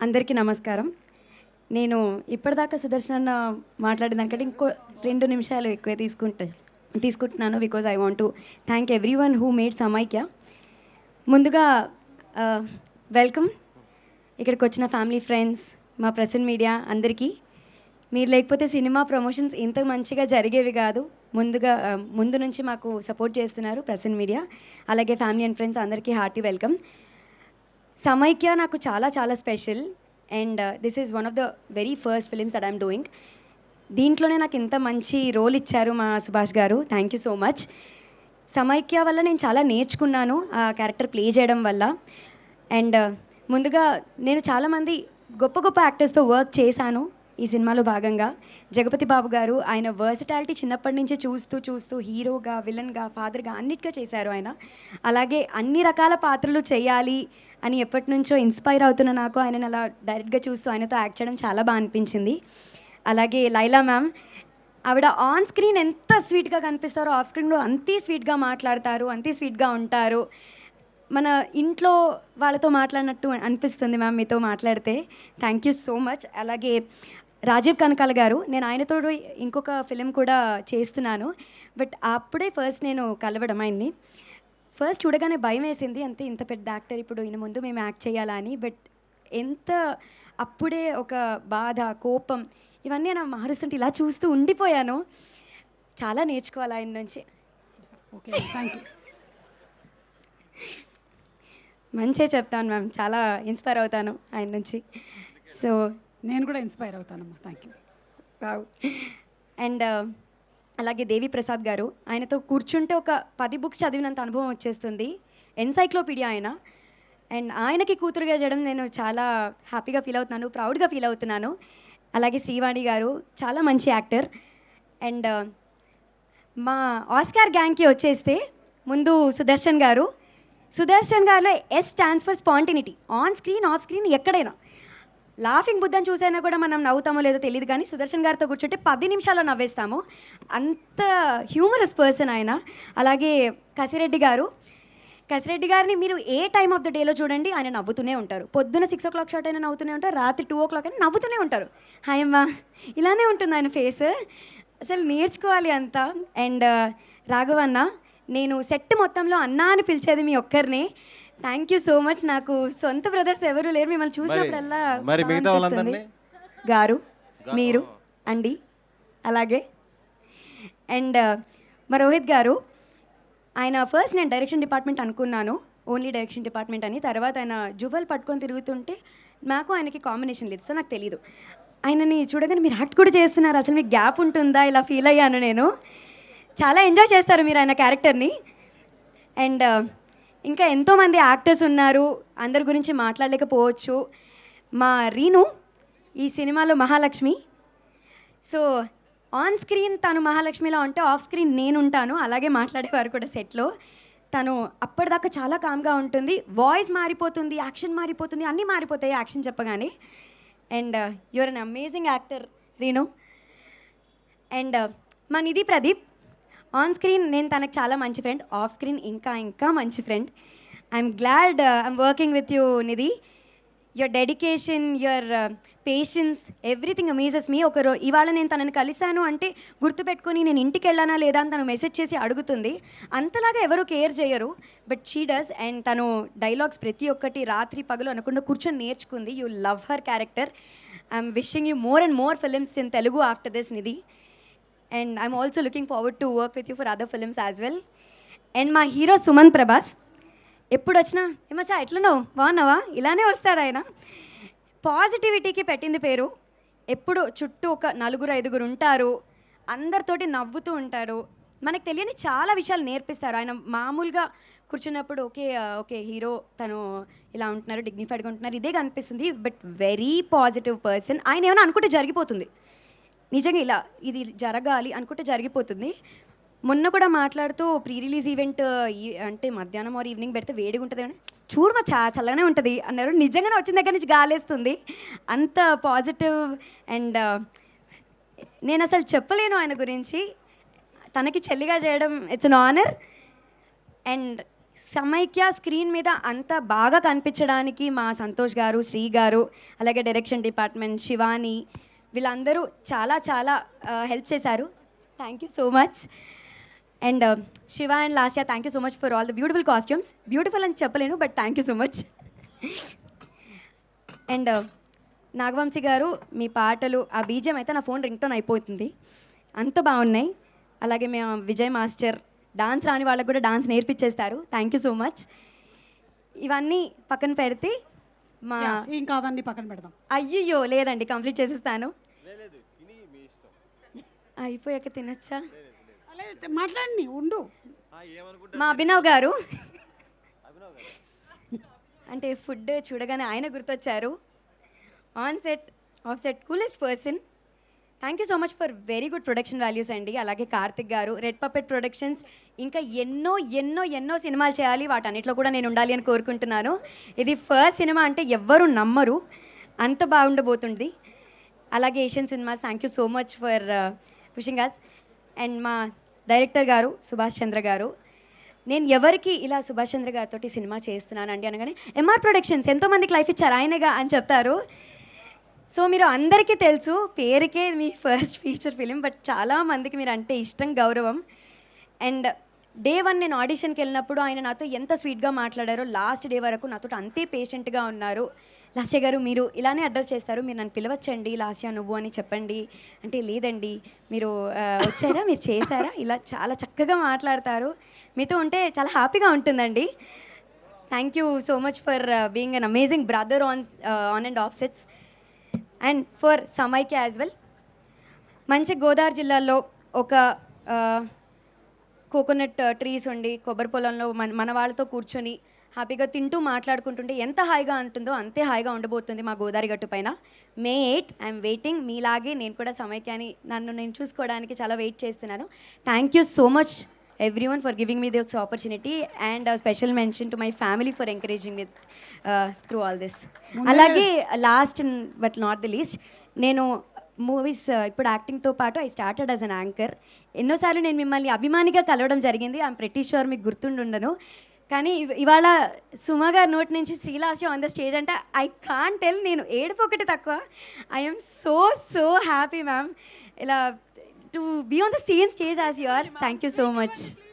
అందరికీ నమస్కారం. నేను ఇప్పటిదాకా సుదర్శన్ అన్న మాట్లాడిన దానికంటే ఇంకో 2 నిమిషాలు ఎక్కువే తీసుకుంటున్నాను. Because I want to thank everyone who made సమైక్య. ముందుగా వెల్కమ్ ఇక్కడికి వచ్చిన ఫ్యామిలీ, ఫ్రెండ్స్, మా ప్రెసెంట్ మీడియా అందరికీ. మీరు లేకపోతే సినిమా ప్రమోషన్స్ ఇంత మంచిగా జరిగేవి కాదు. ముందు నుంచి మాకు సపోర్ట్ చేస్తున్నారు ప్రెసెంట్ మీడియా, అలాగే ఫ్యామిలీ అండ్ ఫ్రెండ్స్ అందరికీ హార్టీ వెల్కమ్. సమైక్య నాకు చాలా చాలా special and this is one of the very first films that I'm doing. దీంట్లోనే నాకు ఇంత మంచి రోల్ ఇచ్చారు మా సుభాష్ గారు. Thank you so much. సమైక్య వల్ల నేను చాలా నేర్చుకున్నాను ఆ క్యారెక్టర్ ప్లే చేయడం వల్ల. అండ్ ముందుగా నేను చాలామంది గొప్ప గొప్ప యాక్టర్స్తో వర్క్ చేశాను ఈ సినిమాలో భాగంగా. జగపతి బాబు గారు, ఆయన వర్సిటాలిటీ చిన్నప్పటి నుంచి చూస్తూ హీరోగా, విలన్గా, ఫాదర్గా అన్నిటిగా చేశారు ఆయన. అలాగే అన్ని రకాల పాత్రలు చేయాలి అని ఎప్పటి నుంచో ఇన్స్పైర్ అవుతున్న నాకు ఆయనను అలా డైరెక్ట్గా చూస్తూ ఆయనతో యాక్ట్ చేయడం చాలా బాగా అనిపించింది. అలాగే లైలా మ్యామ్, ఆవిడ ఆన్ స్క్రీన్ ఎంత స్వీట్గా కనిపిస్తారో ఆఫ్ స్క్రీన్లో అంతే స్వీట్గా మాట్లాడతారు, అంతే స్వీట్గా ఉంటారు. మన ఇంట్లో వాళ్ళతో మాట్లాడినట్టు అనిపిస్తుంది మ్యామ్ మీతో మాట్లాడితే. Thank you so much. అలాగే రాజీవ్ కనకాల గారు, నేను ఆయనతో ఇంకొక ఫిలిం కూడా చేస్తున్నాను. బట్ అప్పుడే ఫస్ట్ నేను కలవడం ఆయన్ని. ఫస్ట్ చూడగానే భయం వేసింది, అంతే ఇంత పెద్ద యాక్టర్ ఇప్పుడు ఈయన ముందు మేము యాక్ట్ చేయాలా అని. బట్ ఎంత అప్పుడే ఒక బాధ, కోపం ఇవన్నీ నా మారుస్తుంటే ఇలా చూస్తూ ఉండిపోయాను. చాలా నేర్చుకోవాలి ఆయన నుంచి. Okay, thank you. మంచిగా చెప్తాను మ్యామ్, చాలా ఇన్స్పైర్ అవుతాను ఆయన నుంచి. సో నేను కూడా ఇన్స్పైర్ అవుతానమ్మా. Thank you. వావ్. అండ్ అలాగే దేవి ప్రసాద్ గారు, ఆయనతో కూర్చుంటే ఒక 10 బుక్స్ చదివినంత అనుభవం వచ్చేస్తుంది. ఎన్సైక్లోపీడియా ఆయన. అండ్ ఆయనకి కూతురుగా చేయడం నేను చాలా హ్యాపీగా ఫీల్ అవుతున్నాను, ప్రౌడ్గా ఫీల్ అవుతున్నాను. అలాగే శ్రీవాణి గారు చాలా మంచి యాక్టర్. అండ్ మా ఆస్కార్ గ్యాంగ్కి వచ్చేస్తే ముందు సుదర్శన్ గారు. సుదర్శన్ గారిలో yes stands for spontaneity. On screen, off screen, ఎక్కడైనా లాఫింగ్ బుద్ధని చూసైనా కూడా మనం నవ్వుతామో లేదో తెలియదు, కానీ సుదర్శన్ గారితో కూర్చుంటే 10 నిమిషాల్లో నవ్వేస్తాము. అంత హ్యూమరస్ పర్సన్ ఆయన. అలాగే కసిరెడ్డి గారిని మీరు ఏ టైమ్ ఆఫ్ ద డేలో చూడండి ఆయన నవ్వుతూనే ఉంటారు. పొద్దున 6 o'clock షాట్ అయినా నవ్వుతూనే ఉంటారు, రాత్రి 2 o'clock అయినా నవ్వుతూనే ఉంటారు. హాయ్ అమ్మా, ఇలానే ఉంటుంది ఆయన ఫేస్. అసలు నేర్చుకోవాలి అంతా. అండ్ రాఘవన్న, నేను సెట్ మొత్తంలో అన్నా అని పిలిచేది మీ ఒక్కరిని. Thank you so much. నాకు సొంత బ్రదర్స్ ఎవరు లేరు, మిమ్మల్ని చూసినప్పుడల్లా గారు, మీరు అండి. అలాగే అండ్ మా రోహిత్ గారు, ఆయన ఫస్ట్ నేను డైరెక్షన్ డిపార్ట్మెంట్ అనుకున్నాను, ఓన్లీ డైరెక్షన్ డిపార్ట్మెంట్ అని. తర్వాత ఆయన జువల్ పట్టుకొని తిరుగుతుంటే నాకు ఆయనకి కాంబినేషన్ లేదు, సో నాకు తెలీదు. ఆయనని చూడగానే మీరు యాక్ట్ కూడా చేస్తున్నారు, అసలు మీకు గ్యాప్ ఉంటుందా, ఇలా ఫీల్ అయ్యాను నేను. చాలా ఎంజాయ్ చేస్తారు మీరు ఆయన క్యారెక్టర్ని. అండ్ ఇంకా ఎంతోమంది యాక్టర్స్ ఉన్నారు, అందరి గురించి మాట్లాడలేకపోవచ్చు. మా రీను ఈ సినిమాలో మహాలక్ష్మి. సో ఆన్ స్క్రీన్ తను మహాలక్ష్మిలో ఉంటే ఆఫ్ స్క్రీన్ నేను ఉంటాను. అలాగే మాట్లాడేవారు కూడా సెట్లో. తను అప్పటిదాకా చాలా కామ్గా ఉంటుంది, వాయిస్ మారిపోతుంది, యాక్షన్ మారిపోతుంది, అన్నీ మారిపోతాయి యాక్షన్ చెప్పగానే. And your an amazing actor Reenu. And మా నిధి ప్రదీప్, ఆన్ స్క్రీన్ నేను తనకు చాలా మంచి ఫ్రెండ్, ఆఫ్ స్క్రీన్ ఇంకా మంచి friend. I'm glad I'm working with you Nidhi. Your dedication, your patience, everything amazes me. ఇవాళ నేను తనని కలిశాను అంటే గుర్తుపెట్టుకొని నేను ఇంటికి వెళ్ళానా లేదా అని తను మెసేజ్ చేసి అడుగుతుంది. అంతలాగా ఎవరు కేర్ చేయరు, బట్ షీ డస్. అండ్ తను డైలాగ్స్ ప్రతి ఒక్కటి రాత్రి పగలు అనకుండా కూర్చొని నేర్చుకుంది. You love her character. I'm wishing you more and more films in Telugu after this Nidhi. And I'm also looking forward to work with you for other films as well. And మా hero Suman Prabhas, ఎప్పుడు వచ్చినా ఏమచ్చా ఎట్లున్నావు, బాగున్నావా, ఇలానే వస్తాడు ఆయన. పాజిటివిటీకి పెట్టింది పేరు. ఎప్పుడు చుట్టూ ఒక 4-5 ఉంటారు, అందరితోటి నవ్వుతూ ఉంటారు. మనకు తెలియని చాలా విషయాలు నేర్పిస్తారు ఆయన. మామూలుగా కూర్చున్నప్పుడు ఓకే హీరో తను ఇలా ఉంటున్నారు, డిగ్నిఫైడ్గా ఉంటున్నారు, ఇదే కనిపిస్తుంది. But very positive person. ఆయన ఏమైనా అనుకుంటే జరిగిపోతుంది, నిజంగా ఇలా ఇది జరగాలి అనుకుంటే జరిగిపోతుంది. మొన్న కూడా మాట్లాడుతూ ప్రీ రిలీజ్ ఈవెంట్ అంటే మధ్యాహ్నం ఆర్ ఈవినింగ్ పెడితే వేడిగా ఉంటుంది అని, చూడమా చల్లగానే ఉంటుంది అన్నారు. నిజంగానే వచ్చిన దగ్గర నుంచి గాలేస్తుంది, అంత పాజిటివ్. అండ్ నేను అసలు చెప్పలేను ఆయన గురించి. తనకి చెల్లిగా చేయడం ఇట్స్ అన్ ఆనర్. అండ్ సమైక్య స్క్రీన్ మీద అంత బాగా కనిపించడానికి మా సంతోష్ గారు, శ్రీ గారు, అలాగే డైరెక్షన్ డిపార్ట్మెంట్ శివాని వీళ్ళందరూ చాలా చాలా హెల్ప్ చేశారు. Thank you so much. And Shiva and Lasya, thank you so much for all the beautiful costumes. Beautiful అని చెప్పలేను, but thank you so much. And Nagavamsi గారు, మీ పాటలు ఆ బీజం అయితే నా ఫోన్ రింగ్టోన్ అయిపోతుంది, అంత బాగున్నాయి. అలాగే మేము విజయ్ మాస్టర్ డాన్స్ రాని వాళ్ళకు కూడా డాన్స్ నేర్పించేస్తారు. Thank you so much. ఇవన్నీ పక్కన పెడితే మా ఇంకా అవన్నీ పక్కన పెడదాం. అయ్యయ్యో లేదండి, కంప్లీట్ చేసేస్తాను. అయిపోయాక తినచ్చా? మాట్లాడండి, ఉండు. మా అభినవ్ గారు అంటే ఫుడ్ చూడగానే ఆయన గుర్తొచ్చారు. On set off set coolest person. Thank you so much for very good production values అండి. అలాగే కార్తిక్ గారు, రెడ్ పపెట్ ప్రొడక్షన్స్, ఇంకా ఎన్నో ఎన్నో ఎన్నో సినిమాలు చేయాలి, వాటన్నిటిలో కూడా నేను ఉండాలి అని కోరుకుంటున్నాను. ఇది ఫస్ట్ సినిమా అంటే ఎవ్వరు నమ్మరు, అంత బాగుండబోతుంది. అలాగే Asian Cinemas, thank you so much for pushing us. And మా డైరెక్టర్ గారు సుభాష్ చంద్ర గారు, నేను ఎవరికి ఇలా సుభాష్ చంద్ర గారితో సినిమా చేస్తున్నానండి అనగానే ఎంఆర్ ప్రొడక్షన్స్ ఎంతోమందికి లైఫ్ ఇచ్చారు ఆయనగా అని చెప్తారు. సో మీరు అందరికీ తెలుసు, పేరుకే మీ ఫస్ట్ ఫీచర్ ఫిలిం, బట్ చాలామందికి మీరు అంటే ఇష్టం, గౌరవం. అండ్ డే 1 నేను ఆడిషన్కి వెళ్ళినప్పుడు ఆయన నాతో ఎంత స్వీట్గా మాట్లాడారో, లాస్ట్ డే వరకు నాతో అంతే పేషెంట్గా ఉన్నారు. లాస్య గారు మీరు ఇలానే అడ్రస్ చేస్తారు, మీరు నన్ను పిలవచ్చండి లాస్య నువ్వు అని చెప్పండి అంటే, లేదండి మీరు వచ్చారా, మీరు చేశారా, ఇలా చాలా చక్కగా మాట్లాడతారు. మీతో ఉంటే చాలా హ్యాపీగా ఉంటుందండి. Thank you so much for being an amazing brother on and of sets. And for సమైక్య యాజ్ వెల్. మంచి గోదావరి జిల్లాలో ఒక కోకోనట్ ట్రీస్ ఉండి కొబ్బరి పొలంలో మన వాళ్ళతో కూర్చొని హ్యాపీగా తింటూ మాట్లాడుకుంటుంటే ఎంత హాయిగా ఉంటుందో అంతే హాయిగా ఉండబోతుంది మా గోదావరి గట్టు పైన. May 8 I'm waiting. మీలాగే నేను కూడా సమైక్యాని నన్ను నేను చూసుకోవడానికి చాలా వెయిట్ చేస్తున్నాను. Thank you so much everyone for giving me this opportunity, and a special mention to my family for encouraging me through all this. అలాగే last but not the least, నేను మూవీస్ ఇప్పుడు యాక్టింగ్తో పాటు I started as an anchor. ఎన్నోసార్లు నేను మిమ్మల్ని అభిమానిగా కలవడం జరిగింది. ఐఎమ్ ప్రెటీ షూర్ మీకు గుర్తుండుండను. కానీ ఇవాళ సుమ గారి నోటి నుంచి శ్రీలాస్య ఆన్ ద స్టేజ్ అంటే ఐ కాంట్ టెల్, నేను ఏడుపు ఒకటి తక్కువ. ఐఎమ్ సో హ్యాపీ మ్యామ్, ఇలా to be on the same stage as yours. Thank you so much.